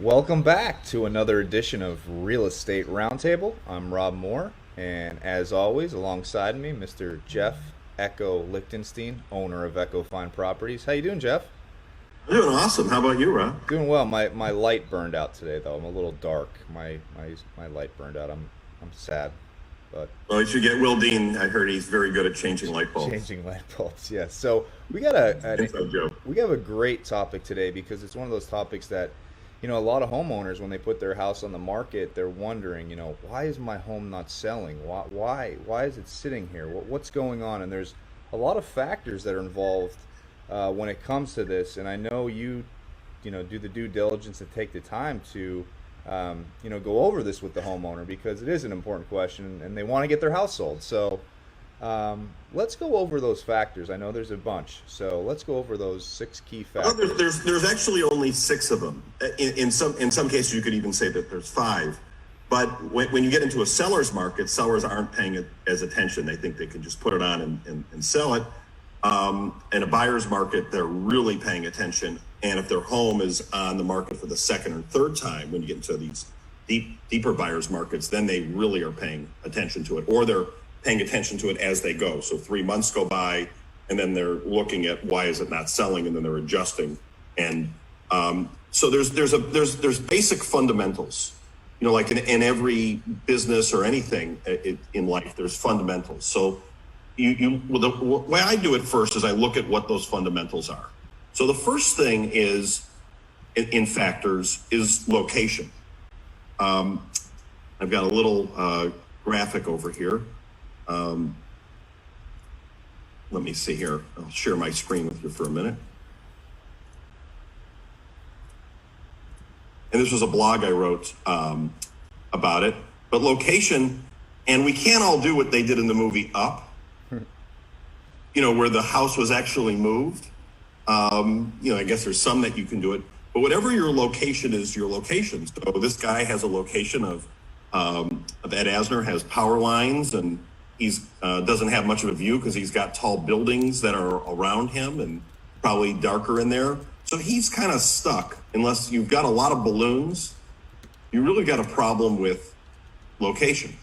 Welcome back to another edition of Real Estate Roundtable. I'm Rob Moore, and as always, alongside me, Mr. Jeff Echo Lichtenstein, owner of Echo Fine Properties. How you doing, Jeff? I'm doing awesome. How about you, Rob? Doing well. My light burned out today, though. I'm a little dark. My light burned out. I'm sad, but Well, you should get Will Dean. I heard he's very good at changing light bulbs. changing light bulbs. Yes. So we got Inside joke. we have a great topic today because it's one of those topics that, a lot of homeowners, when they put their house on the market, they're wondering, why is my home not selling? Why is it sitting here? What's going on? And there's a lot of factors that are involved when it comes to this. And I know you do the due diligence and take the time to, go over this with the homeowner because it is an important question and they want to get their house sold. So let's go over those factors. I know there's a bunch, so let's go over those 6 key Well, factors. there's actually only 6 of them. In some cases, you could even say that there's 5. But when you get into a seller's market, sellers aren't paying it as attention. They think they can just put it on and sell it. In a buyer's market, they're really paying attention. And if their home is on the market for the second or third time, when you get into these deeper buyer's markets, then they really are paying attention to it, or they're paying attention to it as they go. So 3 months go by, and then they're looking at why is it not selling, and then they're adjusting. And so there's basic fundamentals. Like in every business or anything in life, there's fundamentals. So the way I do it first is I look at what those fundamentals are. So the first thing is in factors is location. I've got a little graphic over here. Let me see here. I'll share my screen with you for a minute. And this was a blog I wrote about it. But location, and we can't all do what they did in the movie Up, where the house was actually moved. I guess there's some that you can do it. But whatever your location is, your location. So this guy has a location of Ed Asner has power lines, and he's doesn't have much of a view because he's got tall buildings that are around him and probably darker in there. So he's kind of stuck unless you've got a lot of balloons. You really got a problem with location.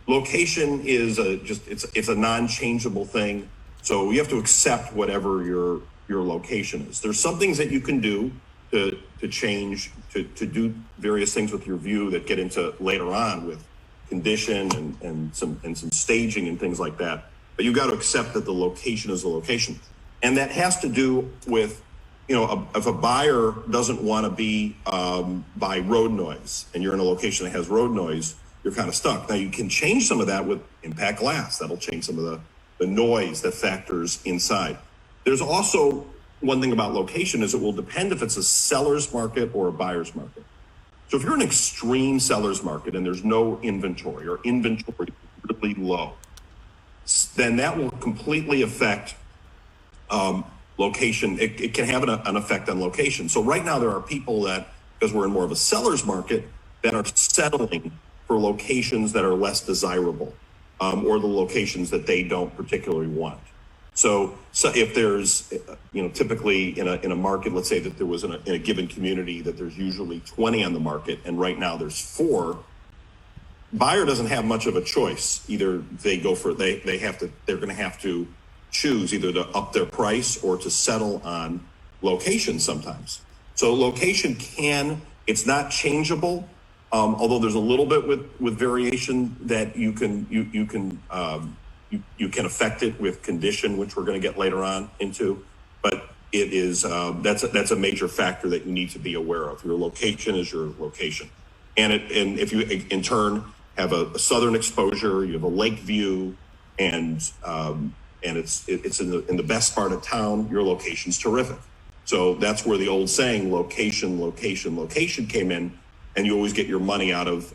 Location is it's a non-changeable thing. So you have to accept whatever your location is. There's some things that you can do to change, to do various things with your view that get into later on with condition and some staging and things like that. But you got to accept that the location is a location. And that has to do with, if a buyer doesn't want to be by road noise and you're in a location that has road noise, you're kind of stuck. Now you can change some of that with impact glass. That'll change some of the noise that factors inside. There's also one thing about location is it will depend if it's a seller's market or a buyer's market. So if you're an extreme seller's market and there's no inventory or inventory is really low, then that will completely affect location. It can have an effect on location. So right now there are people that, because we're in more of a seller's market, that are settling for locations that are less desirable or the locations that they don't particularly want. So if there's, typically in a market, let's say that there was in a given community that there's usually 20 on the market, and right now there's 4. Buyer doesn't have much of a choice. Either they go for they're going to have to choose either to up their price or to settle on location sometimes. So location it's not changeable, although there's a little bit with variation that you can affect it with condition, which we're going to get later on into, but it is that's a major factor that you need to be aware of. Your location is your location, and if you in turn have a southern exposure, you have a lake view, and it's in the best part of town, your location's terrific. So that's where the old saying location came in, and you always get your money out of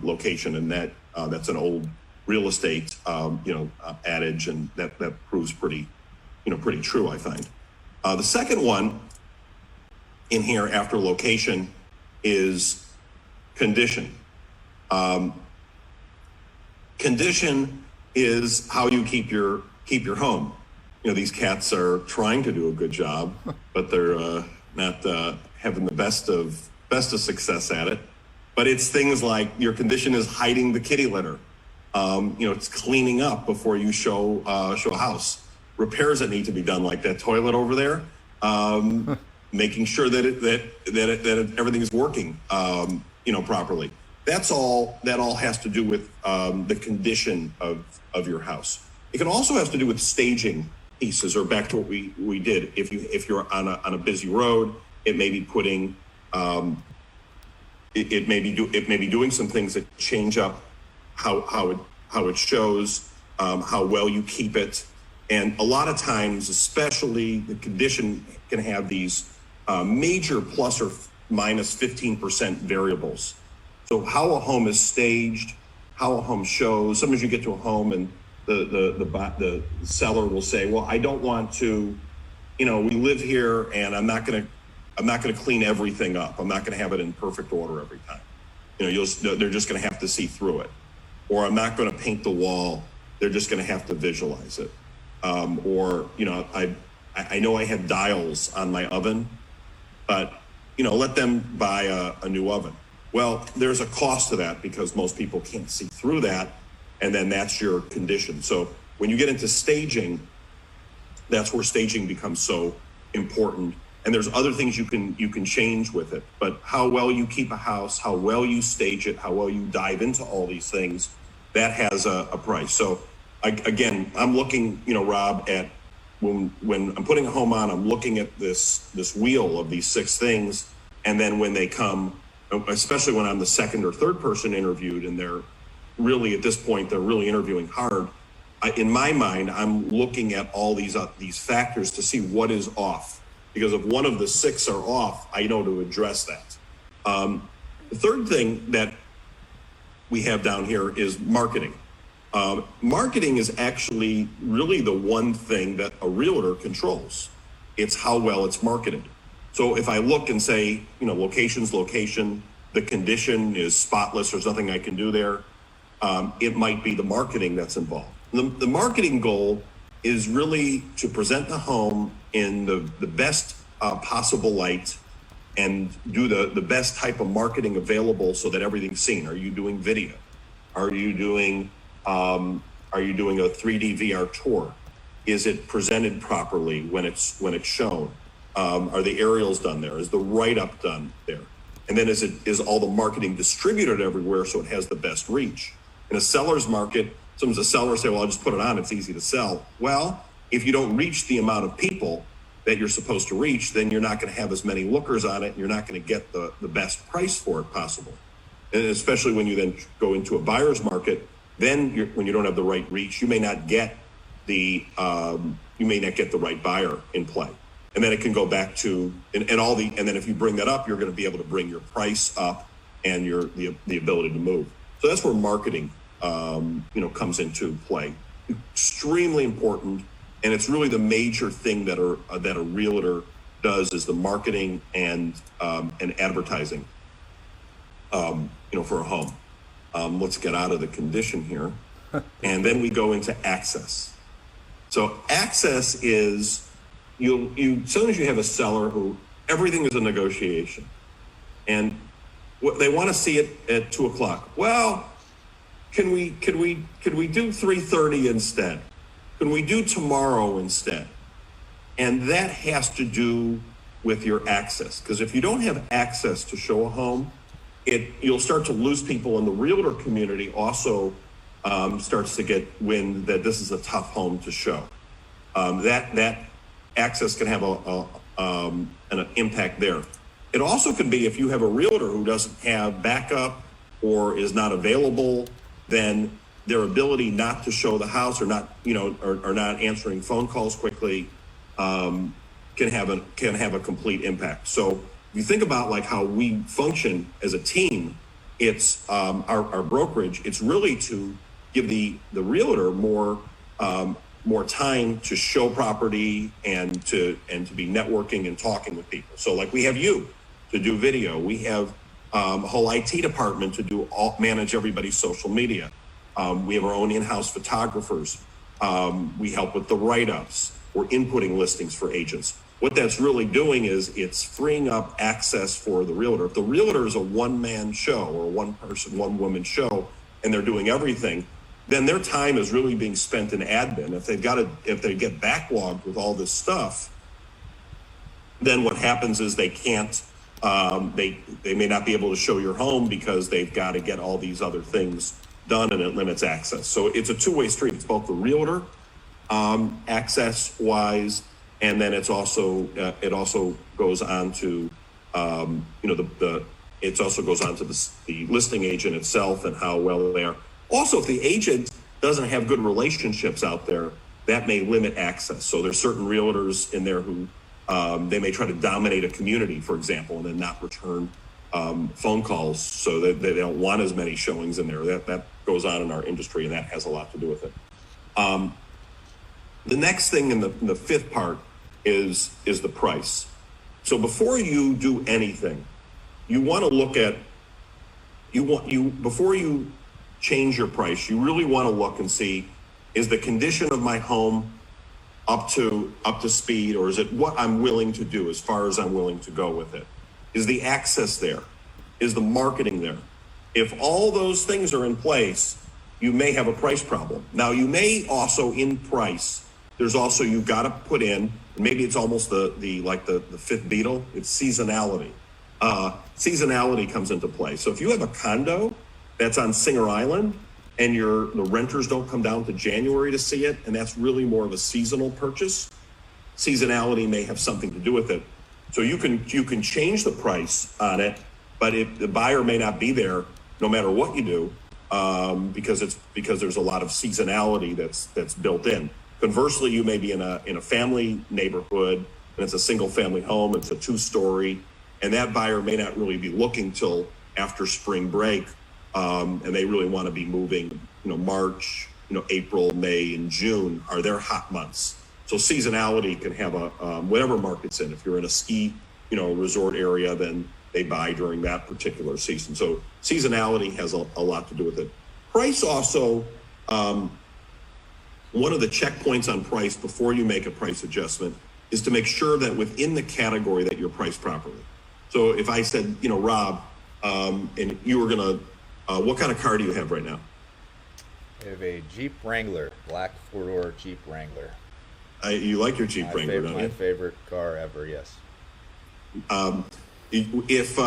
location, and that's an old real estate, adage, and that proves pretty true, I find. The second one in here after location is condition. Condition is how you keep your home. These cats are trying to do a good job, but they're not having the best of best of success at it. But it's things like your condition is hiding the kitty litter. It's cleaning up before you show a house. Repairs that need to be done, like that toilet over there. Making sure that everything's working, properly. That all has to do with the condition of your house. It can also have to do with staging pieces, or back to what we did. If you're on a busy road, it may be putting it may be doing some things that change up how it shows, how well you keep it. And a lot of times, especially, the condition can have these major plus or minus 15% variables. So how a home is staged, how a home shows. Sometimes you get to a home and the seller will say, well, I don't want to, we live here and I'm not going to clean everything up. I'm not going to have it in perfect order every time. They're just going to have to see through it. Or I'm not going to paint the wall. They're just going to have to visualize it. I know I have dials on my oven, but, let them buy a new oven. Well, there's a cost to that because most people can't see through that. And then that's your condition. So when you get into staging, that's where staging becomes so important. And there's other things you can change with it. But how well you keep a house, how well you stage it, how well you dive into all these things, that has a price. So again, I'm looking, Rob, at when I'm putting a home on, I'm looking at this wheel of these 6 things. And then when they come, especially when I'm the second or third person interviewed, and they're really, at this point, they're really interviewing hard. In my mind, I'm looking at all these factors to see what is off. Because if one of the 6 are off, I know to address that. The third thing that we have down here is marketing. Marketing is actually really the one thing that a realtor controls. It's how well it's marketed. So if I look and say, location's location, the condition is spotless, there's nothing I can do there, it might be the marketing that's involved. The marketing goal is really to present the home in the best possible light and do the best type of marketing available so that everything's seen. Are you doing video? Are you doing a 3D VR tour? Is it presented properly when it's shown? Are the aerials done there? Is the write-up done there? And then is all the marketing distributed everywhere so it has the best reach? In a seller's market, sometimes the sellers say, well, I'll just put it on, it's easy to sell. Well, if you don't reach the amount of people that you're supposed to reach, then you're not going to have as many lookers on it, and you're not going to get the best price for it possible. And especially when you then go into a buyer's market, then when you don't have the right reach, you may not get the right buyer in play. And then it can go back to and then if you bring that up, you're going to be able to bring your price up and the ability to move. So that's where marketing comes into play. Extremely important, and it's really the major thing that a realtor does is the marketing and advertising. For a home. Let's get out of the condition here, and then we go into access. So access is as soon as you have a seller who everything is a negotiation, and they want to see it at 2:00. Well, can we do 3:30 instead? Can we do tomorrow instead? And that has to do with your access, because if you don't have access to show a home, you'll start to lose people, and the realtor community also starts to get wind that this is a tough home to show. That access can have an impact there. It also can be if you have a realtor who doesn't have backup or is not available, then their ability not to show the house or not answering phone calls quickly can have a complete impact. So if you think about like how we function as a team, it's our brokerage. It's really to give the realtor more time to show property and to be networking and talking with people. So like we have you to do video. We have a whole IT department to manage everybody's social media. We have our own in-house photographers. We help with the write-ups. We're inputting listings for agents. what that's really doing is it's freeing up access for the realtor. If the realtor is a one-man show or a one-person, one-woman show, and they're doing everything, then their time is really being spent in admin. If they get backlogged with all this stuff, then what happens is they can't, they may not be able to show your home because they've got to get all these other things done, and it limits access. So it's a two-way street. It's both the realtor access-wise, and then it also goes on to it also goes on to the listing agent itself and how well they are. Also, if the agent doesn't have good relationships out there, that may limit access. So there's certain realtors in there who they may try to dominate a community, for example, and then not return phone calls, so that they don't want as many showings in there. That goes on in our industry, and that has a lot to do with it. The next thing in the fifth part is the price. So before you do anything, you want to look at before you change your price, you really want to look and see, is the condition of my home up to speed, or is it what I'm willing to do as far as I'm willing to go with it? Is the access there? Is the marketing there? If all those things are in place, you may have a price problem. Now, you may also, in price, there's also, you've got to put in, maybe it's almost the fifth beetle, it's seasonality. Seasonality comes into play. So if you have a condo that's on Singer Island and the renters don't come down to January to see it, and that's really more of a seasonal purchase, seasonality may have something to do with it. So you can change the price on it, but if the buyer may not be there no matter what you do, because there's a lot of seasonality that's built in. Conversely, you may be in a family neighborhood, and it's a single family home, it's a 2-story, and that buyer may not really be looking till after spring break, and they really want to be moving, March, April, May, and June are their hot months. So seasonality can have whatever market's in. If you're in a ski, resort area, then they buy during that particular season. So seasonality has a lot to do with it. Price also, one of the checkpoints on price before you make a price adjustment is to make sure that within the category that you're priced properly. So if I said, Rob, and you were gonna, what kind of car do you have right now? I have a Jeep Wrangler, black 4-door Jeep Wrangler. You like your Jeep Wrangler, don't you? My favorite car ever, yes. If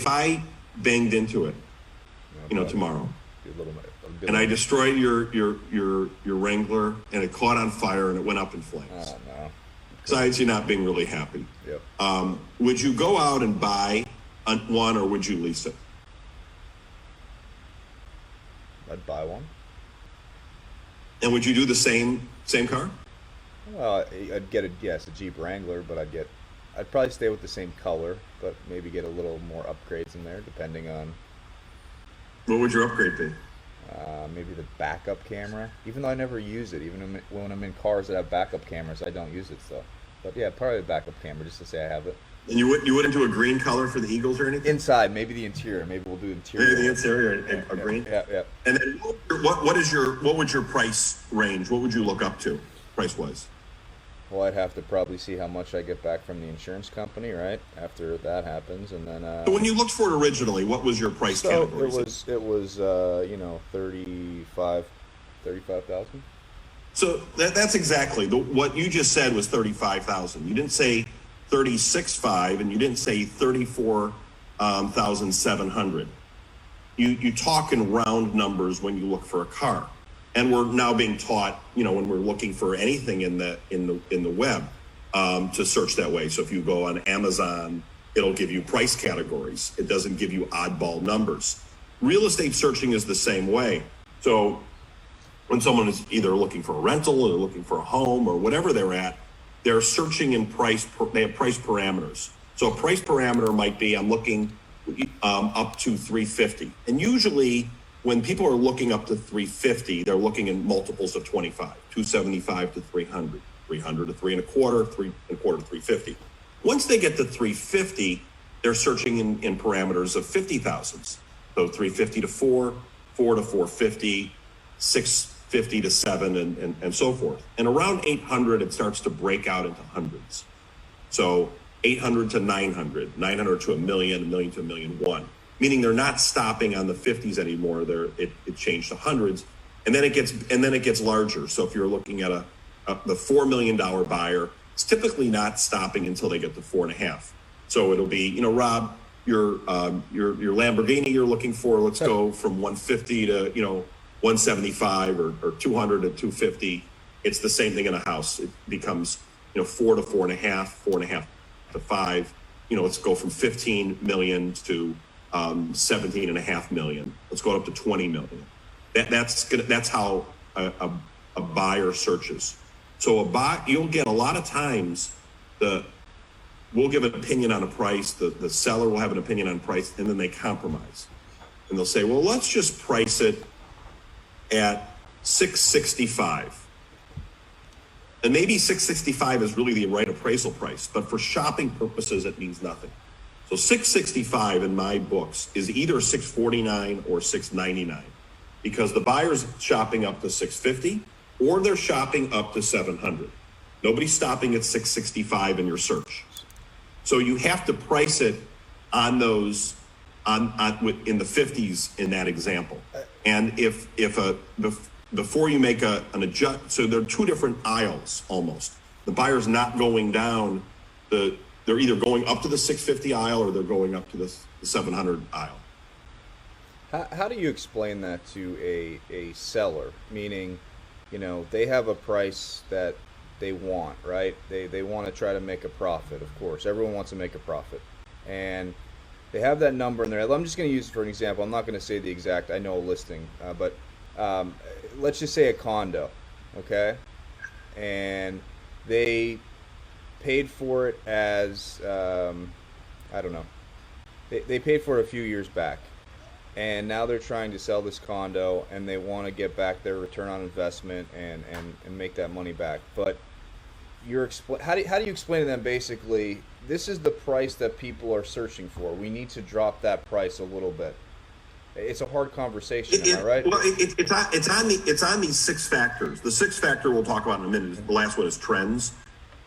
I banged into it, tomorrow, and I destroyed your Wrangler, and it caught on fire and it went up in flames. Oh no! Besides, you're not being really happy. Yep. Would you go out and buy one, or would you lease it? I'd buy one. And would you do the same car? Well, I'd get a Jeep Wrangler, but I'd probably stay with the same color, but maybe get a little more upgrades in there, depending on. What would your upgrade be? Maybe the backup camera, even though I never use it. Even when I'm in cars that have backup cameras, I don't use it still. But yeah, probably a backup camera, just to say I have it. And you wouldn't do a green color for the Eagles or anything? Inside, maybe the interior. Maybe we'll do interior. Maybe the interior, a green? Yeah. And then what would your price range? What would you look up to, price-wise? Well, I'd have to probably see how much I get back from the insurance company, right? After that happens, and then. So when you looked for it originally, what was your price category? It was 35,000. So that's exactly what you just said was 35,000. You didn't say 36.5, and you didn't say 34,700. You talk in round numbers when you look for a car. And we're now being taught, when we're looking for anything in the web, to search that way. So if you go on Amazon, it'll give you price categories. It doesn't give you oddball numbers. Real estate searching is the same way. So when someone is either looking for a rental or looking for a home or whatever they're at, they're searching in price. They have price parameters. So a price parameter might be, I'm looking up to 350, and usually, when people are looking up to 350, they're looking in multiples of 25, 275 to 300, 300 to 3.25, 3.25 to 350. Once they get to 350, they're searching in parameters of 50,000s. So 350 to 4, 4 to 450, 650 to 7, and so forth. And around 800, it starts to break out into hundreds. So 800 to 900, 900 to a million to a million one, meaning they're not stopping on the 50s anymore. It changed to hundreds, and then it gets larger. So if you're looking at the $4 million buyer, it's typically not stopping until they get to 4.5. So it'll be, you know, Rob, your Lamborghini you're looking for, let's go from 150 to, you know, 175 or 200 to 250. It's the same thing in a house. It becomes, you know, 4 to 4.5, 4.5 to 5. You know, let's go from 15 million to 17.5 million. Let's go up to 20 million. That's how a buyer searches. So you'll get a lot of times we'll give an opinion on a price, the seller will have an opinion on price, and then they compromise. And they'll say, well, let's just price it at 665. And maybe 665 is really the right appraisal price, but for shopping purposes, it means nothing. So 665 in my books is either 649 or 699, because the buyer's shopping up to 650 or they're shopping up to 700. Nobody's stopping at 665 in your search. So you have to price it on those in the 50s in that example. And before you make an adjust, so there are two different aisles almost. The buyer's not going down they're either going up to the 650 aisle or they're going up to the 700 aisle. How do you explain that to a seller? Meaning, you know, they have a price that they want, right? They want to try to make a profit, of course. Everyone wants to make a profit. And they have that number in there. I'm just going to use it for an example. I'm not going to say the exact, I know a listing, but let's just say a condo, okay? And they paid for it as, I don't know, they paid for it a few years back. And now they're trying to sell this condo and they want to get back their return on investment and make that money back. But how do you explain to them basically, this is the price that people are searching for. We need to drop that price a little bit. It's a hard conversation, am I right? Well, it's on these 6 factors. The 6th factor we'll talk about in a minute. The last one is trends.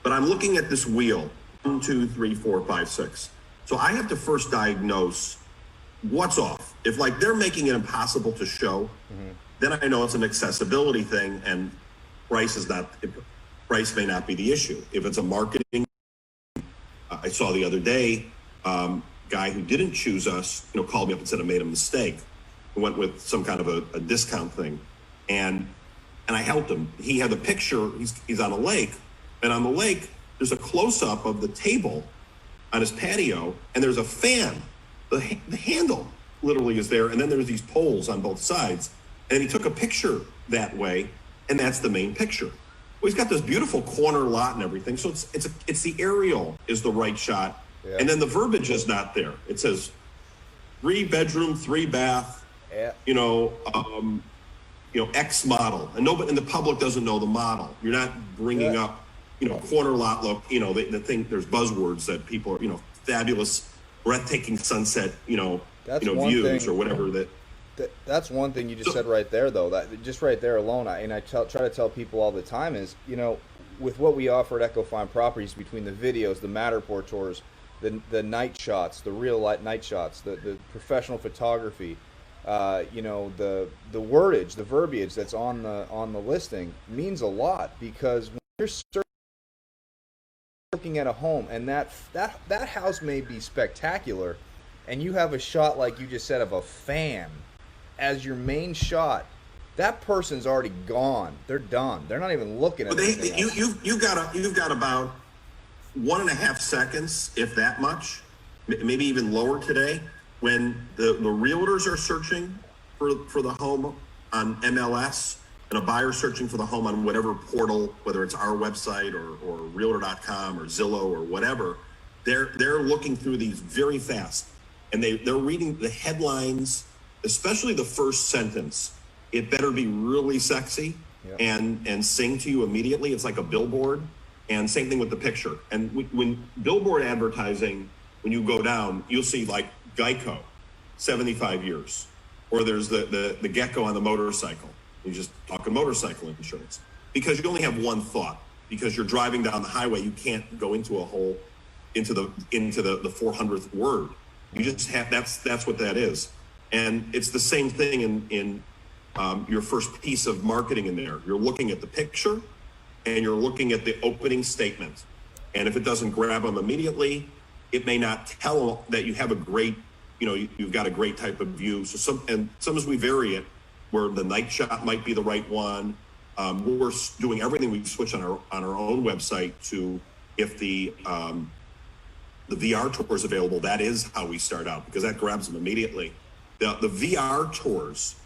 But I'm looking at this wheel, 1, 2, 3, 4, 5, 6. So I have to first diagnose what's off. If like they're making it impossible to show, then I know it's an accessibility thing, and price may not be the issue. If it's a marketing, I saw the other day, guy who didn't choose us, you know, called me up and said I made a mistake. He went with some kind of a discount thing, and I helped him. He had a picture. He's on a lake, and on the lake there's a close up of the table on his patio, and there's a fan. The handle literally is there, and then there's these poles on both sides. And he took a picture that way, and that's the main picture. Well, he's got this beautiful corner lot and everything, so it's the aerial is the right shot, yeah. And then the verbiage is not there. It says 3 bedroom, 3 bath, yeah. You know, X model, and the public doesn't know the model. You're not bringing up, you know, corner lot look. You know, the thing. There's buzzwords that people are, you know, fabulous, breathtaking sunset, views or whatever that's one thing you just said right there, though. That just right there alone, I try to tell people all the time is, you know, with what we offer at Echo Fine Properties, between the videos, the Matterport tours, the night shots, the real light night shots, the professional photography, you know, the wordage, the verbiage that's on the listing means a lot, because when you're looking at a home and that house may be spectacular, and you have a shot like you just said of a fan as your main shot, that person's already gone. They're done. They're not even looking at anything else. You've got about 1.5 seconds, if that much, maybe even lower today, when the realtors are searching for the home on MLS, and a buyer searching for the home on whatever portal, whether it's our website or realtor.com or Zillow or whatever, they're looking through these very fast, and they're reading the headlines, especially the first sentence. It better be really sexy, yep. and sing to you immediately. It's like a billboard, and same thing with the picture. And when billboard advertising, when you go down, you'll see like Geico, 75 years, or there's the gecko on the motorcycle. You're just talking motorcycle insurance, because you only have one thought. Because you're driving down the highway, you can't go into a whole into the 400th word. You just have that's what that is, and it's the same thing in your first piece of marketing in there. You're looking at the picture, and you're looking at the opening statement, and if it doesn't grab them immediately, it may not tell that you have a great, you've got a great type of view. So sometimes we vary it, where the night shot might be the right one. We're doing everything. We switch on our own website to, if the VR tour is available, that is how we start out, because that grabs them immediately. The VR tours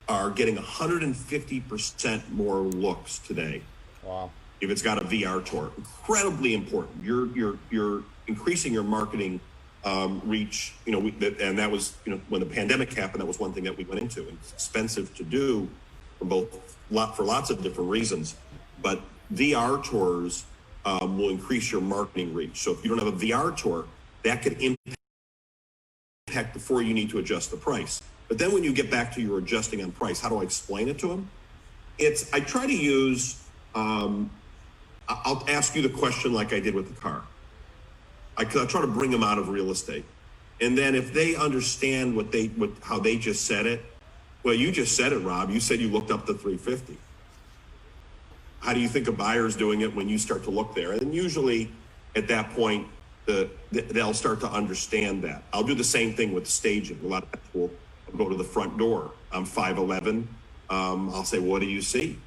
are getting 150% more looks today. Wow. If it's got a VR tour, incredibly important. You're increasing your marketing reach. And that was, when the pandemic happened, that was one thing that we went into. It's expensive to do for lots of different reasons, but VR tours will increase your marketing reach. So if you don't have a VR tour, that could impact before you need to adjust the price. But then when you get back to your adjusting on price, how do I explain it to them? I try to use, I'll ask you the question like I did with the car. I try to bring them out of real estate. And then if they understand how they just said it, well, you just said it, Rob. You said you looked up the 350. How do you think a buyer's doing it when you start to look there? And usually at that point, they'll start to understand that. I'll do the same thing with staging. A lot of people will go to the front door. I'm 5'11". I'll say, what do you see?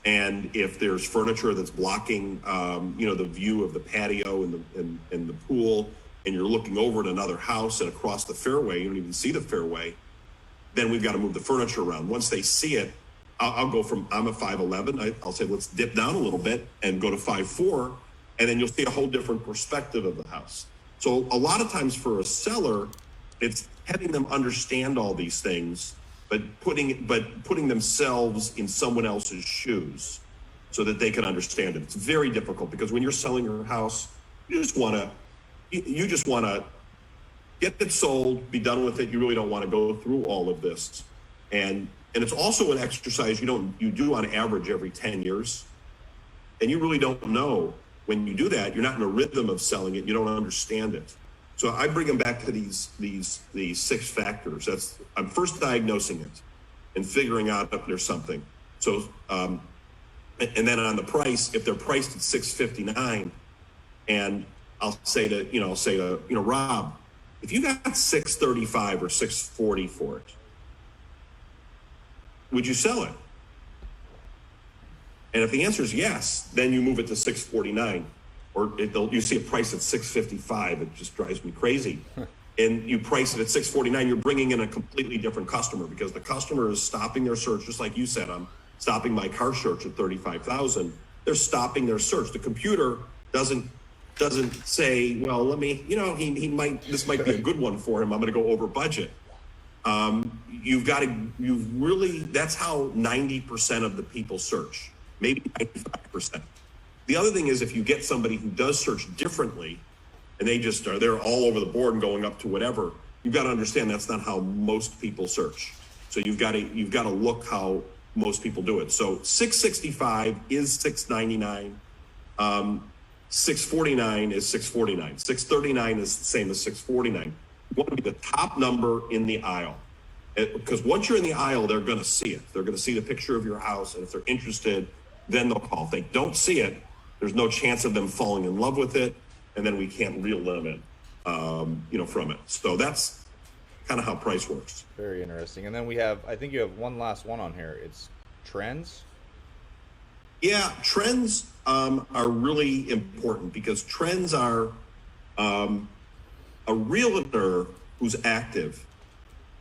And if there's furniture that's blocking, the view of the patio and the pool, and you're looking over at another house and across the fairway, you don't even see the fairway, then we've got to move the furniture around. Once they see it, I'll go from, I'm a 5'11", I'll say, let's dip down a little bit and go to 5'4", and then you'll see a whole different perspective of the house. So a lot of times for a seller, it's having them understand all these things, but putting themselves in someone else's shoes so that they can understand it. It's very difficult, because when you're selling your house, you just want to get it sold, be done with it. You really don't want to go through all of this. And it's also an exercise you do on average every 10 years. And you really don't know when you do that. You're not in a rhythm of selling it. You don't understand it. So I bring them back to these 6 factors. I'm first diagnosing it and figuring out if there's something. So, and then on the price, if they're priced at $659, and I'll say to Rob, if you got $635 or $640 for it, would you sell it? And if the answer is yes, then you move it to $649, or you see a price at $655. It just drives me crazy. And you price it at $649, you're bringing in a completely different customer, because the customer is stopping their search, just like you said. I'm stopping my car search at $35,000. They're stopping their search. The computer doesn't say, well, let me, this might be a good one for him. I'm going to go over budget. That's how 90% of the people search, maybe 95%. The other thing is, if you get somebody who does search differently, and they're all over the board and going up to whatever, you've got to understand that's not how most people search. So you've got to look how most people do it. So $665 is $699. $649 is $649. $639 is the same as $649. You want to be the top number in the aisle, because once you're in the aisle, they're going to see it. They're going to see the picture of your house, and if they're interested, then they'll call. If they don't see it, there's no chance of them falling in love with it, and then we can't reel them in, from it. So that's kind of how price works. Very interesting. And then I think you have one last one on here. It's trends. Yeah, trends are really important, because trends are a realtor who's active.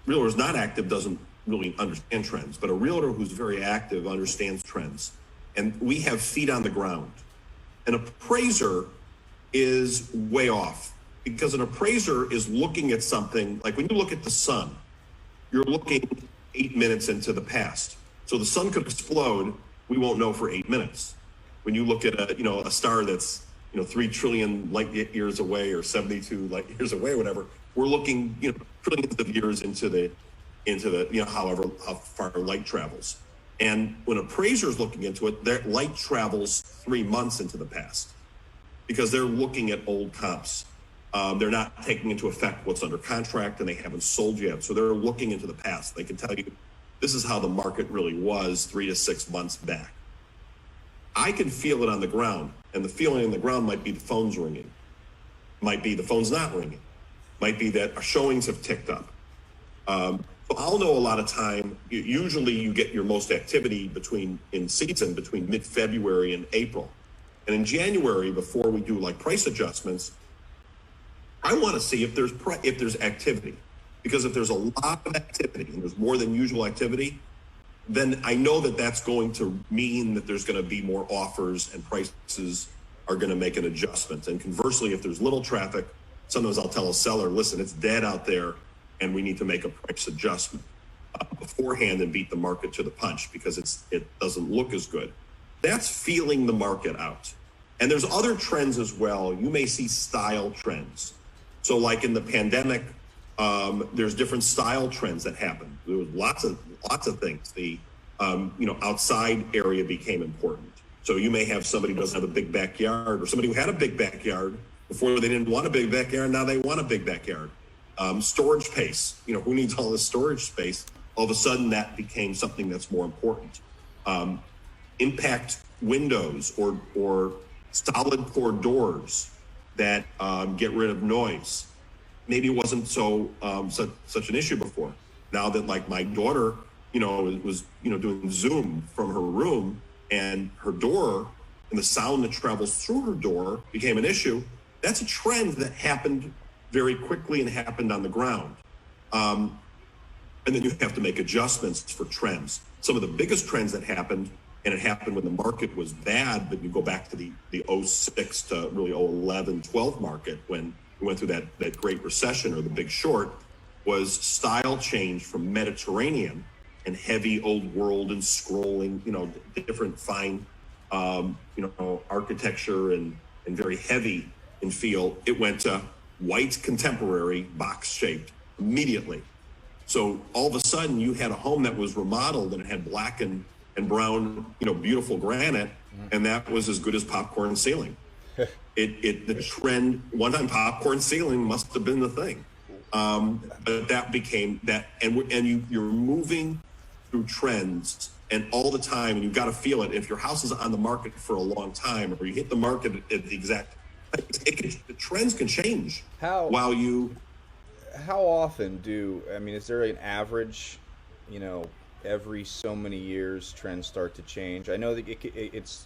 Realtor who's not active doesn't really understand trends, but a realtor who's very active understands trends. And we have feet on the ground. An appraiser is way off, because an appraiser is looking at something like, when you look at the sun, you're looking 8 minutes into the past. So the sun could explode. We won't know for 8 minutes. When you look at a star that's 3 trillion light years away, or 72 light years away, or whatever, we're looking trillions of years into the however how far light travels. And when an appraiser is looking into it, their light travels 3 months into the past, because they're looking at old comps. They're not taking into effect what's under contract, and they haven't sold yet. So they're looking into the past. They can tell you, this is how the market really was 3 to 6 months back. I can feel it on the ground, and the feeling on the ground might be the phone's ringing, might be the phone's not ringing, might be that our showings have ticked up. So I'll know a lot of time. Usually you get your most activity in season between mid-February and April. And in January, before we do like price adjustments, I want to see if there's activity. Because if there's a lot of activity and there's more than usual activity, then I know that that's going to mean that there's going to be more offers and prices are going to make an adjustment. And conversely, if there's little traffic, sometimes I'll tell a seller, listen, it's dead out there and we need to make a price adjustment beforehand and beat the market to the punch because it doesn't look as good. That's feeling the market out. And there's other trends as well. You may see style trends. So like in the pandemic, there's different style trends that happen. There was lots of things. The outside area became important. So you may have somebody who doesn't have a big backyard, or somebody who had a big backyard before they didn't want a big backyard. Now they want a big backyard. Storage space. Who needs all this storage space? All of a sudden, that became something that's more important. Impact windows or solid core doors that get rid of noise. Maybe it wasn't such an issue before. Now that like my daughter, was doing Zoom from her room, and her door and the sound that travels through her door became an issue. That's a trend that happened very quickly and happened on the ground. And then you have to make adjustments for trends. Some of the biggest trends that happened, and it happened when the market was bad, but you go back to the 06 to really 11, 12 market when we went through that Great Recession or the Big Short, was style change from Mediterranean and heavy old world and scrolling, different fine, architecture and very heavy in feel. It went to white contemporary box shaped immediately. So all of a sudden you had a home that was remodeled and it had black and brown, beautiful granite, and that was as good as popcorn ceiling. The trend, one time popcorn ceiling must have been the thing. But that became that, and you're moving through trends, and all the time, and you've got to feel it. If your house is on the market for a long time, or you hit the market at the exact, the trends can change. How often is there an average, every so many years trends start to change? I know that it's,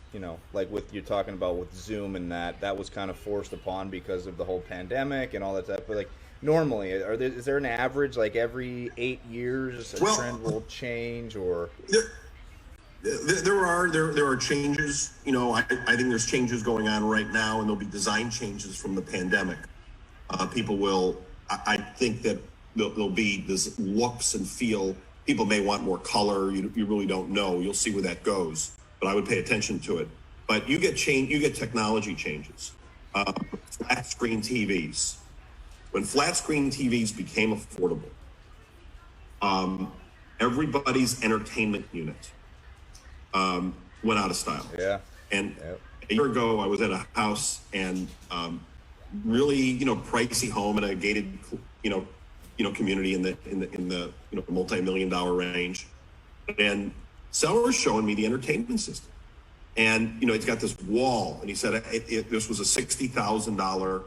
like with you're talking about with Zoom and that was kind of forced upon because of the whole pandemic and all that stuff, but like normally is there an average, like every 8 years a trend will change? Or there are changes. I think there's changes going on right now, and there'll be design changes from the pandemic. People will, I think that there'll be this looks and feel. People may want more color. You really don't know. You'll see where that goes, but I would pay attention to it. But you get technology changes. Flat screen TVs. When flat screen TVs became affordable, everybody's entertainment unit went out of style. Yeah. And a year ago, I was at a house and really, pricey home in a gated, community in the multi-million-dollar range, and seller was showing me the entertainment system, and it's got this wall, and he said this was a $60,000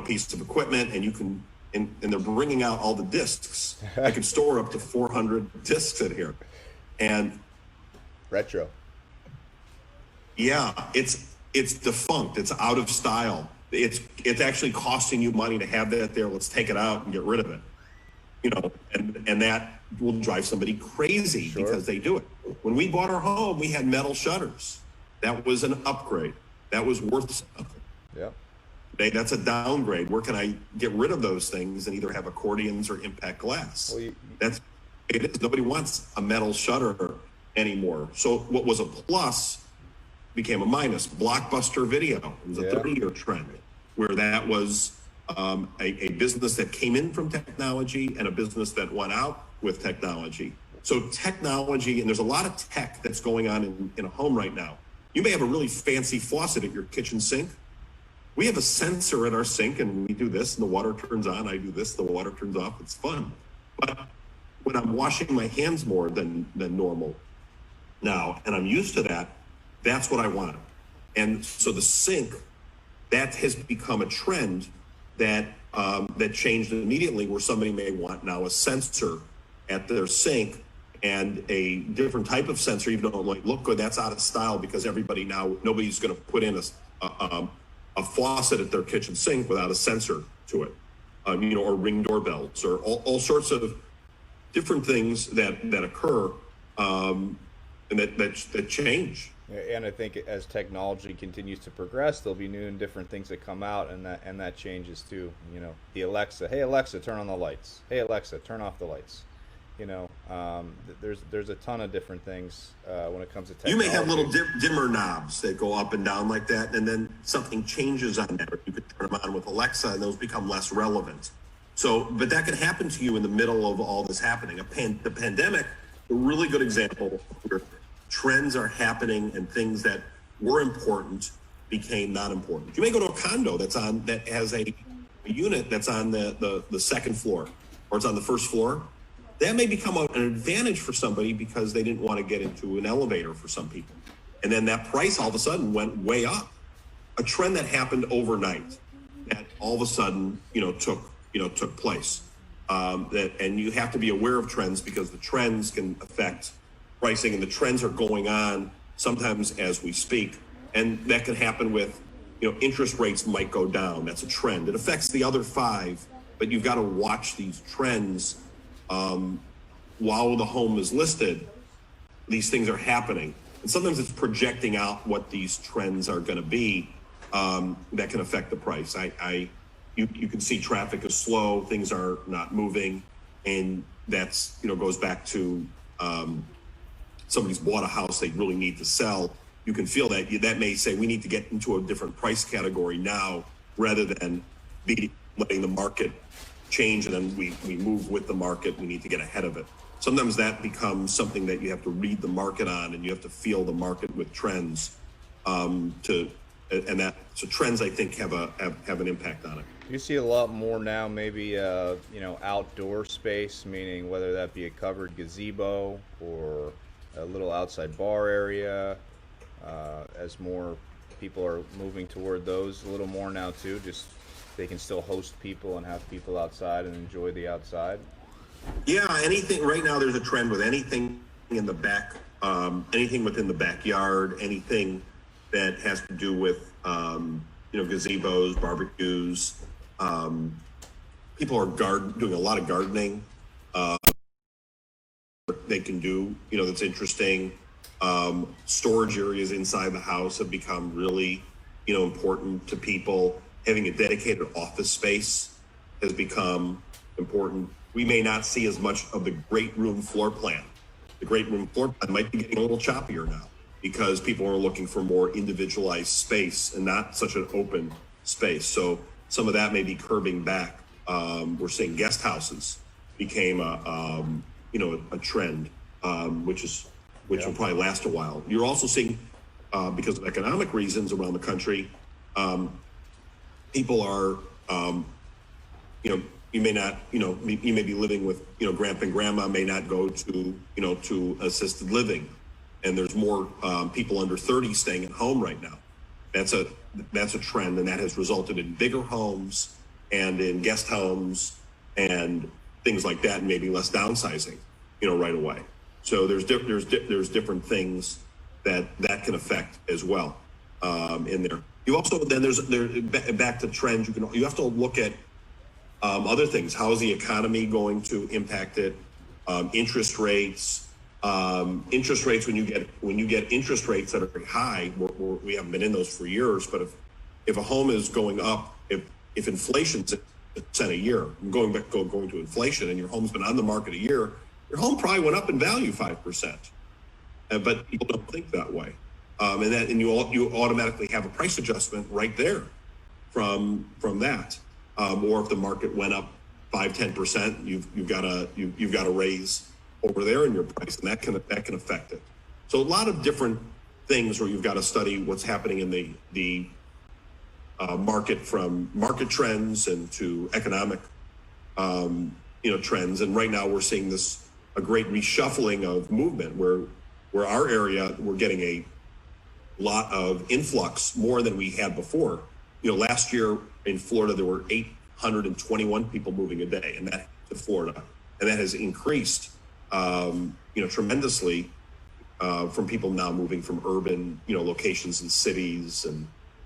piece of equipment, and you can and they're bringing out all the discs. I could store up to 400 discs in here, and retro. Yeah, it's defunct. It's out of style. It's actually costing you money to have that there. Let's take it out and get rid of it. And that will drive somebody crazy. Sure. Because they do it. When we bought our home, we had metal shutters. That was an upgrade. That was worth something. Yeah. Today, that's a downgrade. Where can I get rid of those things and either have accordions or impact glass? Well, it is. Nobody wants a metal shutter anymore. So what was a plus became a minus. Blockbuster video was a 30-year trend, where that was a business that came in from technology and a business that went out with technology. So technology, and there's a lot of tech that's going on in a home right now. You may have a really fancy faucet at your kitchen sink, We have a sensor in our sink, and we do this, and the water turns on. I do this, the water turns off. It's fun. But when I'm washing my hands more than normal now, and I'm used to that, that's what I want. And so the sink, that has become a trend that that changed immediately, where somebody may want now a sensor at their sink, and a different type of sensor, even though it might look good. That's out of style because nobody's going to put in a faucet at their kitchen sink without a sensor to it, or Ring doorbells, or all sorts of different things that occur, and that change. And I think as technology continues to progress, there'll be new and different things that come out, and that changes too. The Alexa, hey Alexa, turn on the lights. Hey Alexa, turn off the lights. There's a ton of different things when it comes to technology. You may have little dimmer knobs that go up and down like that, and then something changes on that. You could turn them on with Alexa, and those become less relevant. But that can happen to you in the middle of all this happening. The pandemic, a really good example where trends are happening and things that were important became not important. You may go to a condo that has a unit that's on the second floor, or it's on the first floor. That may become an advantage for somebody because they didn't want to get into an elevator for some people. And then that price all of a sudden went way up. A trend that happened overnight that all of a sudden, took place. And you have to be aware of trends because the trends can affect pricing, and the trends are going on sometimes as we speak. And that can happen with, interest rates might go down. That's a trend. It affects the other five, but you've got to watch these trends. While the home is listed, these things are happening. And sometimes it's projecting out what these trends are going to be, that can affect the price. You can see traffic is slow, things are not moving, and that's, goes back to somebody's bought a house they really need to sell. You can feel that may say we need to get into a different price category now, rather than letting the market change and then we move with the market. We need to get ahead of it. Sometimes that becomes something that you have to read the market on, and you have to feel the market with trends, so trends, I think, have an impact on it. You see a lot more now, maybe outdoor space, meaning whether that be a covered gazebo or a little outside bar area, as more people are moving toward those a little more now too. Just they can still host people and have people outside and enjoy the outside. Yeah, anything right now. There's a trend with anything in the back, anything within the backyard, anything that has to do with gazebos, barbecues. People are doing a lot of gardening. They can do, that's interesting. Storage areas inside the house have become really, important to people. Having a dedicated office space has become important. We may not see as much of the great room floor plan. The great room floor plan might be getting a little choppier now because people are looking for more individualized space and not such an open space. So some of that may be curbing back. We're seeing guest houses became a trend, which will probably last a while. You're also seeing, because of economic reasons around the country, people are, you may not, you may be living with, grandpa and grandma may not go to assisted living. And there's more people under 30 staying at home right now. That's a trend, and that has resulted in bigger homes and in guest homes and things like that, and maybe less downsizing, right away. So there's different things that can affect as well in there. You also then there's back to trends. You have to look at other things. How is the economy going to impact it? Interest rates. Interest rates. When you get interest rates that are very high, we haven't been in those for years. But if a home is going up, if inflation's 1% a year, going to inflation, and your home's been on the market a year, your home probably went up in value 5%. But people don't think that way, and you automatically have a price adjustment right there from that. Or if the market went up 5-10%, you've got a raise over there in your price, and that can affect it. So a lot of different things where you've got to study what's happening in the market from market trends and to economic trends. And right now we're seeing a great reshuffling of movement where our area, we're getting a lot of influx, more than we had before. Last year in Florida, there were 821 people moving a day, and that to Florida, and that has increased, tremendously, from people now moving from urban, locations and cities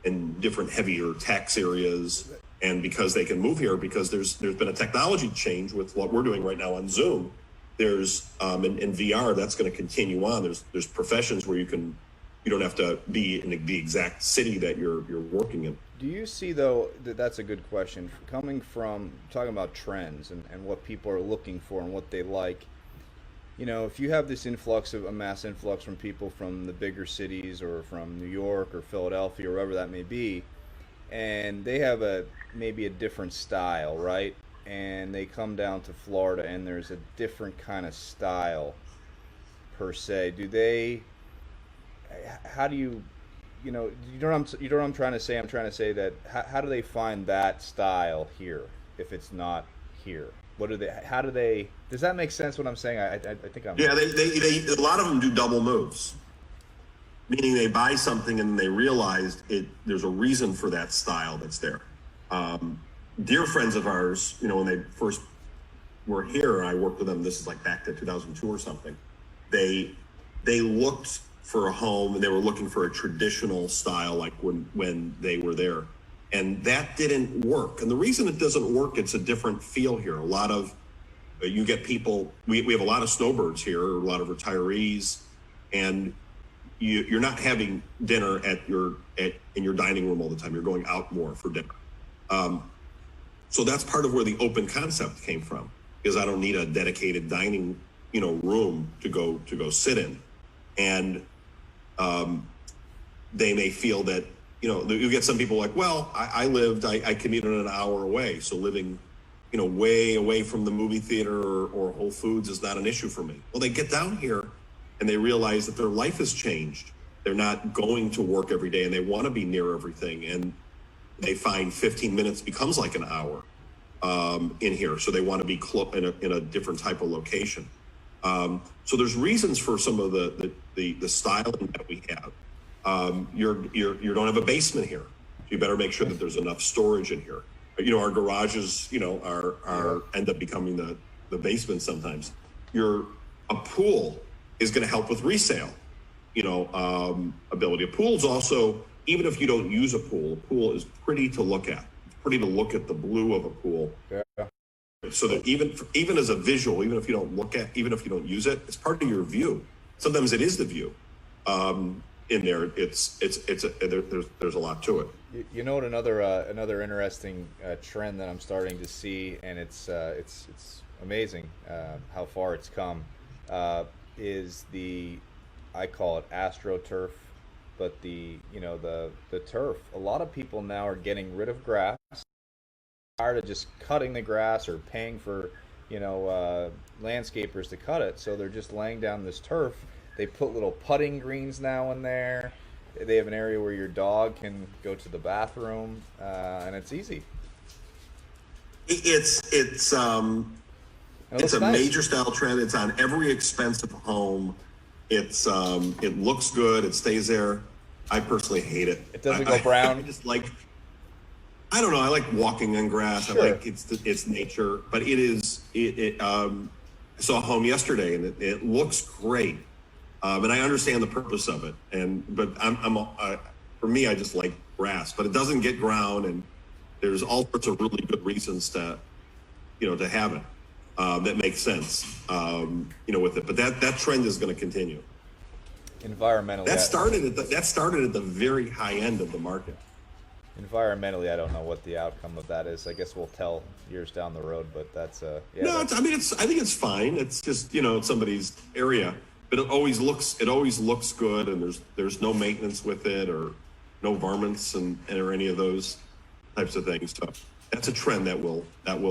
and different heavier tax areas. And because they can move here, because there's been a technology change with what we're doing right now on Zoom. There's in VR, that's going to continue on. There's professions where you don't have to be in the exact city that you're working in. Do you see, though, that's a good question, coming from talking about trends and what people are looking for and what they like? If you have this a mass influx from people from the bigger cities or from New York or Philadelphia or wherever that may be, and they have maybe a different style, right? And they come down to Florida and there's a different kind of style per se. How do you know what I'm trying to say? I'm trying to say that how do they find that style here if it's not here? Does that make sense what I'm saying? I think I'm. Yeah, they a lot of them do double moves, meaning they buy something and they realize there's a reason for that style that's there. Dear friends of ours, when they first were here, and I worked with them, this is like back to 2002 or something, they looked for a home and they were looking for a traditional style like when they were there. And that didn't work. And the reason it doesn't work, it's a different feel here. A lot of, you get people, we have a lot of snowbirds here, a lot of retirees, and you're not having dinner in your dining room all the time. You're going out more for dinner. So that's part of where the open concept came from, because I don't need a dedicated dining, room to go sit in. And they may feel that, you get some people like, well, I commuted an hour away. So living, way away from the movie theater or Whole Foods is not an issue for me. Well, they get down here and they realize that their life has changed. They're not going to work every day and they want to be near everything. And they find 15 minutes becomes like an hour in here. So they want to be in a different type of location. So there's reasons for some of the styling that we have. You don't have a basement here. You better make sure that there's enough storage in here. Our garages, end up becoming the basement sometimes. A pool is going to help with resale, ability. A pool's also, even if you don't use a pool is pretty to look at. It's pretty to look at the blue of a pool. Yeah. So that even as a visual, even if you don't use it, it's part of your view. Sometimes it is the view. In there, there's a lot to it. You know what? Another interesting trend that I'm starting to see, and it's amazing how far it's come. Is I call it AstroTurf, but the turf. A lot of people now are getting rid of grass, tired of just cutting the grass or paying for landscapers to cut it. So they're just laying down this turf. They put little putting greens now in there. They have an area where your dog can go to the bathroom, and it's easy. It's a nice. Major style trend. It's on every expensive home. It looks good. It stays there. I personally hate it. It doesn't go brown. I just I don't know. I like walking on grass. Sure. I like it's nature, but it is. I saw a home yesterday, and it looks great. And I understand the purpose of it, but for me, I just like grass. But it doesn't get ground, and there's all sorts of really good reasons to have it that makes sense, with it. But that trend is going to continue. Environmentally, that started at the very high end of the market. Environmentally, I don't know what the outcome of that is. I guess we'll tell years down the road. But that's yeah. No, I think it's fine. It's just it's somebody's area. But it always looks good, and there's no maintenance with it or no varmints or any of those types of things. So that's a trend that will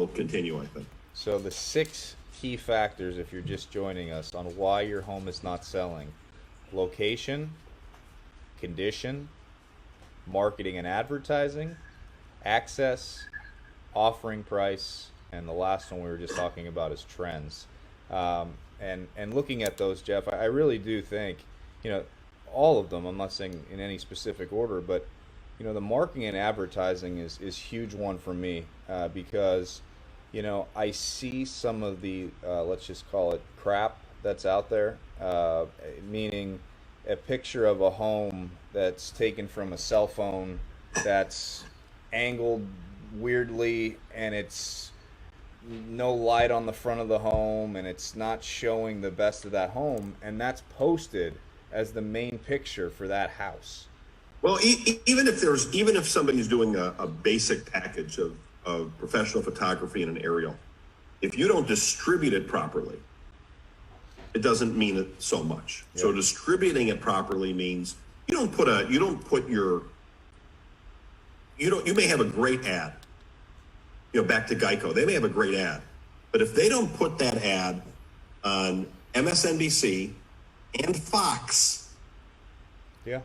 continue, I think. So the 6 key factors, if you're just joining us, on why your home is not selling: location, condition, marketing and advertising, access, offering price, and the last one we were just talking about is trends. And looking at those, Jeff, I really do think, you know, all of them. I'm not saying in any specific order, but you know, the marketing and advertising is huge one for me because you know I see some of the let's just call it crap that's out there, meaning a picture of a home that's taken from a cell phone that's angled weirdly and it's no light on the front of the home and it's not showing the best of that home and that's posted as the main picture for that house. Well, even if somebody's doing a basic package of professional photography and an aerial, if you don't distribute it properly, it doesn't mean it so much. Yeah. So distributing it properly means you don't put your you may have a great ad. You know, back to Geico, they may have a great ad, but if they don't put that ad on MSNBC and Fox, Yeah.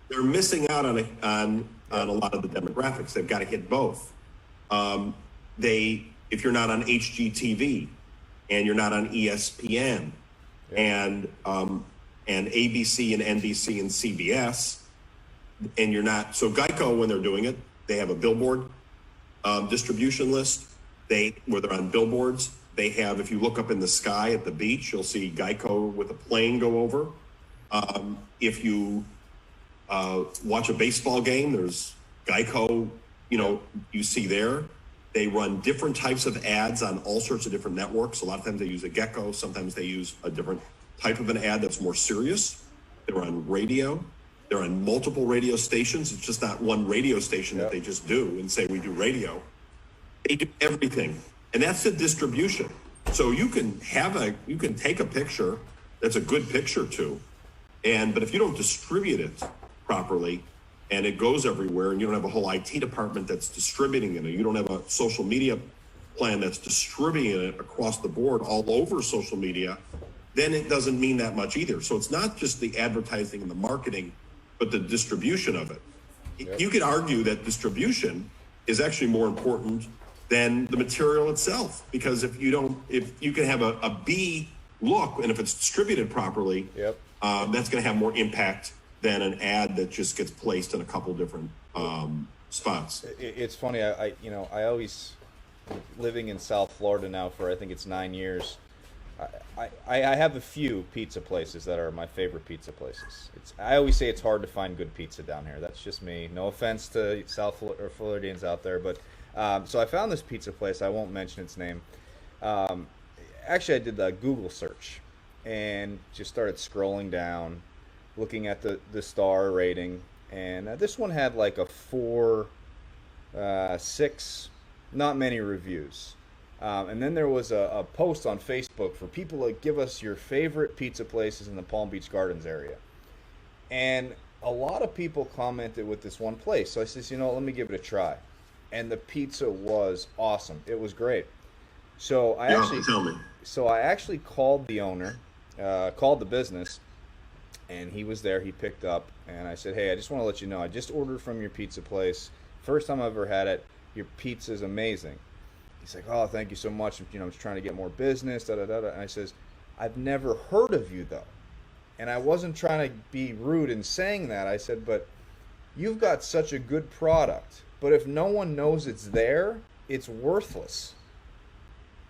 they're missing out on a lot of the demographics. They've got to hit both. If you're not on HGTV and you're not on ESPN and ABC and NBC and CBS, and you're not, so Geico, when they're doing it, they have a billboard distribution list. Where they're on billboards, they have, if you look up in the sky at the beach, you'll see Geico with a plane go over. If you watch a baseball game, there's Geico, you know, you see there. They run different types of ads on all sorts of different networks. A lot of times they use a gecko. Sometimes they use a different type of an ad that's more serious. They're on radio. They're on multiple radio stations. It's just not one radio station that they just do and say, we do radio. They do everything. And that's the distribution. So you can take a picture that's a good picture too. But if you don't distribute it properly and it goes everywhere and you don't have a whole IT department that's distributing it, and you don't have a social media plan that's distributing it across the board all over social media, then it doesn't mean that much either. So it's not just the advertising and the marketing, but the distribution of it. You could argue that distribution is actually more important than the material itself, because if you can have a B look, and if it's distributed properly, that's going to have more impact than an ad that just gets placed in a couple different spots. It's funny. I always, living in South Florida now for I think it's 9 years. I have a few pizza places that are my favorite pizza places. I always say it's hard to find good pizza down here. That's just me. No offense to Floridians out there, but so I found this pizza place. I won't mention its name. Actually, I did the Google search and just started scrolling down, looking at the star rating, and this one had like a 4, 6, not many reviews. And then there was a post on Facebook for people to give us your favorite pizza places in the Palm Beach Gardens area. And a lot of people commented with this one place. So I said, let me give it a try. And the pizza was awesome. It was great. So I actually called the owner, called the business, and he was there. He picked up, and I said, hey, I just want to let you know, I just ordered from your pizza place. First time I've ever had it. Your pizza is amazing. He's like, oh, thank you so much. I'm just trying to get more business, da-da-da-da. And I says, I've never heard of you, though. And I wasn't trying to be rude in saying that. I said, but you've got such a good product. But if no one knows it's there, it's worthless.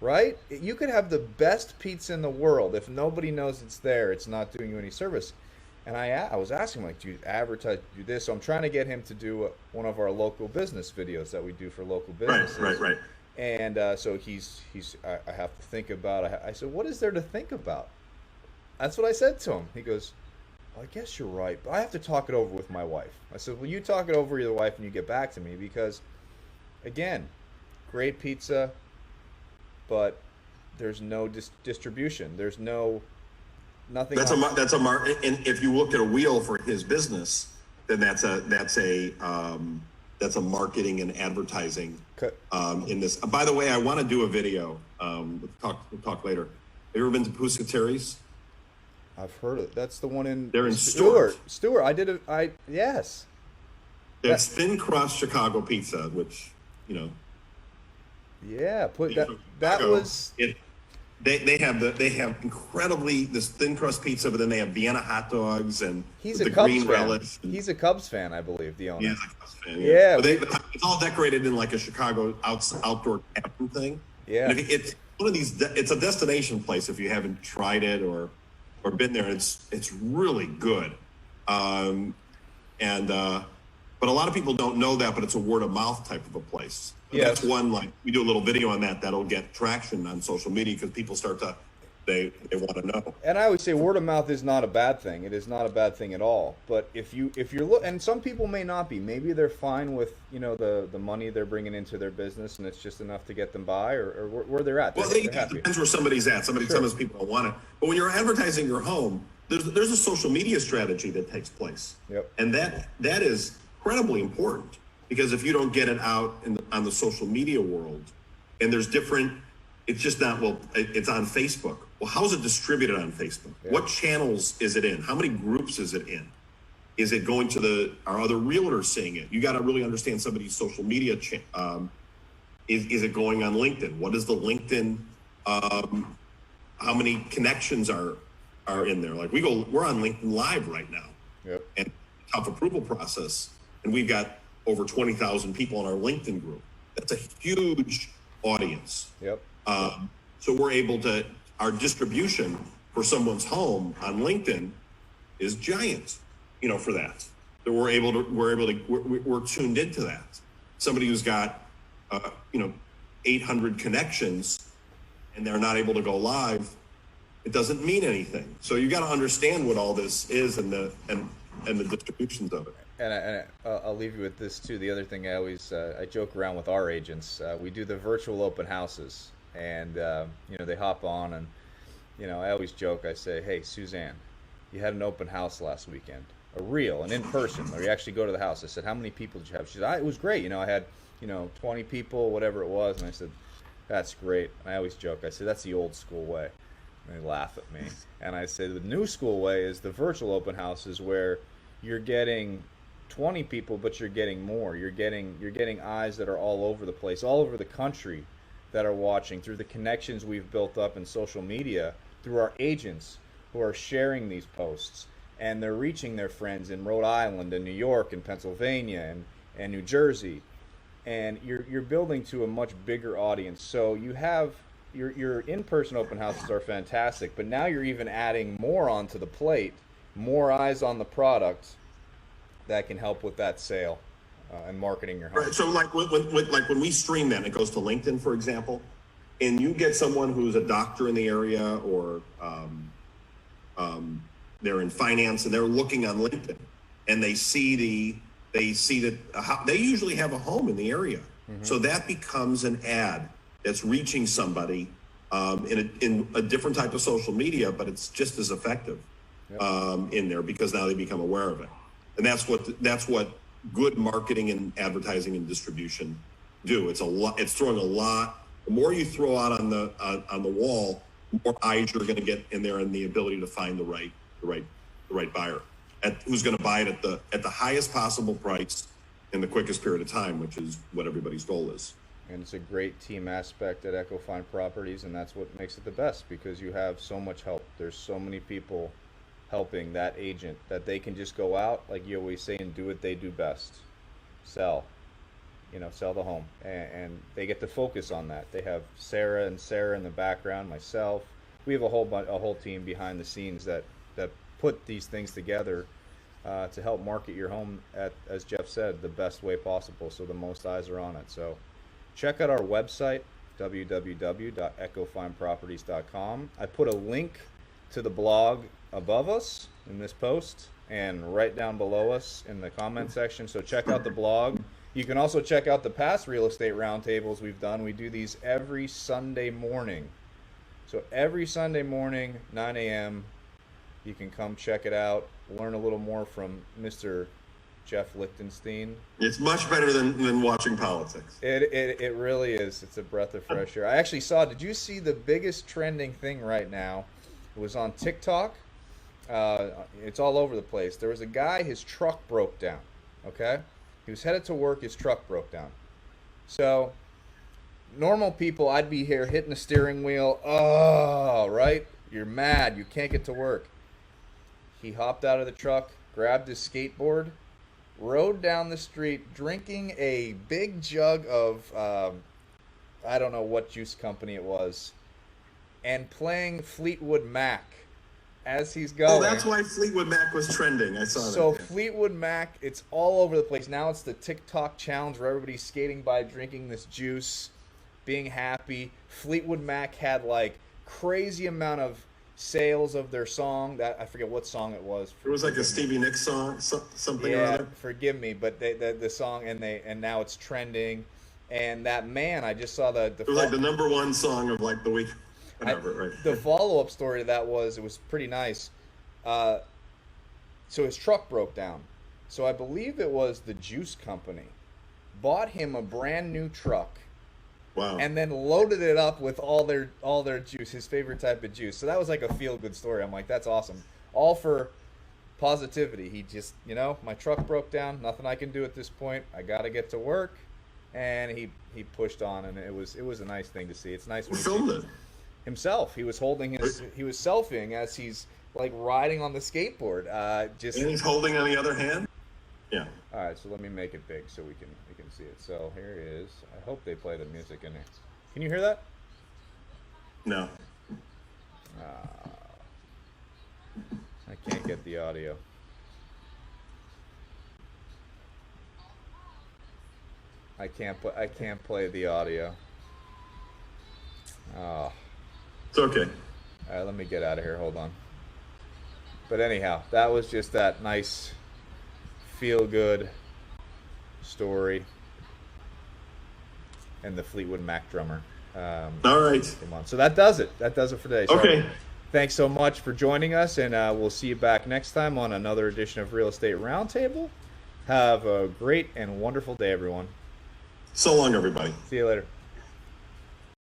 Right? You could have the best pizza in the world. If nobody knows it's there, it's not doing you any service. And I was asking him, like, do you advertise, do this? So I'm trying to get him to do one of our local business videos that we do for local businesses. Right. And so I have to think about, I said, what is there to think about? That's what I said to him. He goes, well, I guess you're right, but I have to talk it over with my wife. I said, well, you talk it over with your wife and you get back to me, because, again, great pizza, but there's no distribution. There's nothing. That's a mark. And if you looked at a wheel for his business, then that's a marketing and advertising in this. By the way, I want to do a video. We'll talk later. Have you ever been to Puscateri's? I've heard it. That's the one in. They're in Stewart. Stewart. I did it. Yes. It's thin crust Chicago pizza, which you know, Yeah, put being that. from That Chicago, was. they have incredibly this thin crust pizza, but then they have Vienna hot dogs and He's with a the Cubs green fan. relish. And, He's a Cubs fan, I believe, the yeah, owner. he's a Cubs fan, yeah. Yeah, But we. it's all decorated in like a Chicago outdoor cabin thing. Yeah, And if it's one of these, it's a destination place if you haven't tried it or been there. It's really good. Um, and but a lot of people don't know that, but it's a word of mouth type of a place. That's yes. one, like we do a little video on that that'll get traction on social media because people start to they want to know. And I always say word of mouth is not a bad thing. It is not a bad thing at all. But if you're look, and some people may not be. Maybe they're fine with the money they're bringing into their business, and it's just enough to get them by, or where they're at. Well, They're it happy. depends where somebody's at. Sure. Sometimes people don't want it. But when you're advertising your home, there's a social media strategy that takes place, Yep. and that is incredibly important because if you don't get it out on the social media world, and there's different, it's just not it's on Facebook. Well, how is it distributed on Facebook? Yeah. What channels is it in? How many groups is it in? Is it going to are other realtors seeing it? You got to really understand somebody's social media. Is it going on LinkedIn? What is the LinkedIn? How many connections are in there? Like we're on LinkedIn Live right now, Yep. and tough approval process, and we've got over 20,000 people in our LinkedIn group. That's a huge audience. Yep. So we're able to, our distribution for someone's home on LinkedIn is giant, for that. So we're tuned into that. Somebody who's got, 800 connections and they're not able to go live, it doesn't mean anything. So you got to understand what all this is and the distributions of it. And I'll leave you with this too. The other thing I joke around with our agents. We do the virtual open houses, and they hop on, and I always joke. I say, "Hey, Suzanne, you had an open house last weekend, an in person, where you actually go to the house." I said, "How many people did you have?" She said, "It was great. I had 20 people, whatever it was." And I said, "That's great." And I always joke. I said, "That's the old school way." And they laugh at me. And I say, "The new school way is the virtual open houses where you're getting 20 people, but you're getting more. You're getting eyes that are all over the place, all over the country, that are watching through the connections we've built up in social media, through our agents who are sharing these posts, and they're reaching their friends in Rhode Island and New York and Pennsylvania and New Jersey, and you're building to a much bigger audience. So you have your in-person open houses are fantastic, but now you're even adding more onto the plate, more eyes on the product that can help with that sale and marketing your home. Right. So when we stream that, it goes to LinkedIn, for example, and you get someone who's a doctor in the area or they're in finance and they're looking on LinkedIn and they see that they usually have a home in the area. Mm-hmm. So that becomes an ad that's reaching somebody in a different type of social media, but it's just as effective. Yep. In there because now they become aware of it. And that's what good marketing and advertising and distribution do. It's throwing a lot. The more you throw out on the wall, the more eyes you're going to get in there, and the ability to find the right buyer who's going to buy it at the highest possible price in the quickest period of time, which is what everybody's goal is. And it's a great team aspect at Echo Fine Properties, and that's what makes it the best because you have so much help. There's so many people helping that agent that they can just go out, like you always say, and do what they do best: sell the home, and they get to focus on that. They have Sarah in the background, myself. We have a whole team behind the scenes that put these things together to help market your home at, as Jeff said, the best way possible, so the most eyes are on it. So check out our website, www.echofineproperties.com. I put a link to the blog above us in this post and right down below us in the comment section. So check out the blog. You can also check out the past real estate roundtables we've done. We do these every Sunday morning. So every Sunday morning, 9 a.m., you can come check it out, learn a little more from Mr. Jeff Lichtenstein. It's much better than watching politics. It really is. It's a breath of fresh air. I actually did you see the biggest trending thing right now? It was on TikTok. It's all over the place. There was a guy, his truck broke down. Okay? He was headed to work, his truck broke down. So normal people, I'd be here hitting the steering wheel. Oh, right? You're mad. You can't get to work. He hopped out of the truck, grabbed his skateboard, rode down the street, drinking a big jug of I don't know what juice company it was, and playing Fleetwood Mac as he's going. Oh, that's why Fleetwood Mac was trending. I saw that. So Yeah. Fleetwood Mac, it's all over the place. Now it's the TikTok challenge where everybody's skating by drinking this juice, being happy. Fleetwood Mac had like crazy amount of sales of their song. That I forget what song it was. It was like a Stevie Nicks song, something or Yeah, other. forgive me, but the song and now it's trending. And that man, I just saw the It was like the #1 song of like the week, whatever, right? the follow up story to that was it was pretty nice. So his truck broke down. So I believe it was the juice company bought him a brand new truck Wow. and then loaded it up with all their juice, his favorite type of juice. So that was like a feel good story. I'm like, that's awesome. All for positivity. He just, my truck broke down. Nothing I can do at this point. I got to get to work. And he pushed on, and it was a nice thing to see. It's nice Who when you filmed see it? himself. He was holding he was selfieing as he's like riding on the skateboard. Just And he's holding on the other hand? Yeah. all right. So let me make it big so we can see it. So here it is. I hope they play the music in there. Can you hear that? No. I can't get the audio. I can't play the audio. Oh. It's okay. All right, let me get out of here. Hold on. But anyhow, that was just that nice, feel-good story, and the Fleetwood Mac drummer. All right. Came on. So that does it. That does it for today. So Okay. thanks so much for joining us, and we'll see you back next time on another edition of Real Estate Roundtable. Have a great and wonderful day, everyone. So long, everybody. See you later.